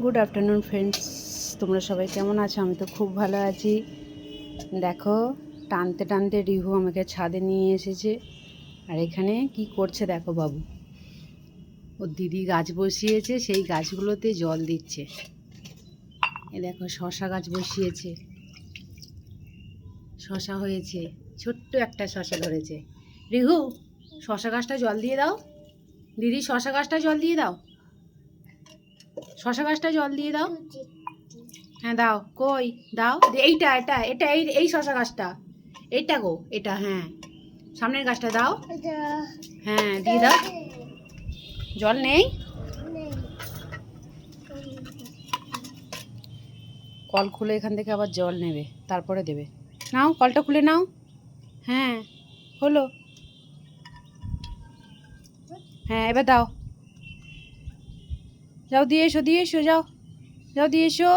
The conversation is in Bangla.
গুড আফটারনুন ফ্রেন্ডস, তোমরা সবাই কেমন আছো? আমি তো খুব ভালো আছি। দেখো, টানতে টানতে রিহু আমাকে ছাদে নিয়ে এসেছে। আর এখানে কি করছে দেখো বাবু, ওর দিদি গাছ বসিয়েছে, সেই গাছগুলোতে জল দিচ্ছে। এ দেখো, শশা গাছ বসিয়েছে, শশা হয়েছে, ছোট্ট একটা শশা ধরেছে। রিহু, শশা গাছটা জল দিয়ে দাও। দিদি, শশা গাছটা জল দিয়ে দাও, শশা গাছটা জল দিয়ে দাও। হ্যাঁ দাও, কই দাও। এইটা এটা এটা এই এই শশা গাছটা, এইটা গো, এটা। হ্যাঁ, সামনের গাছটা দাও। হ্যাঁ, দিয়ে দাও। জল নেই, কল খুলে এখান থেকে আবার জল নেবে, তারপরে দেবে। নাও, কলটা খুলে নাও। হ্যাঁ, হলো। হ্যাঁ, এবার দাও। যাও দিয়ে এসো, দিয়ে এসো, যাও, যাও দিয়ে এসো।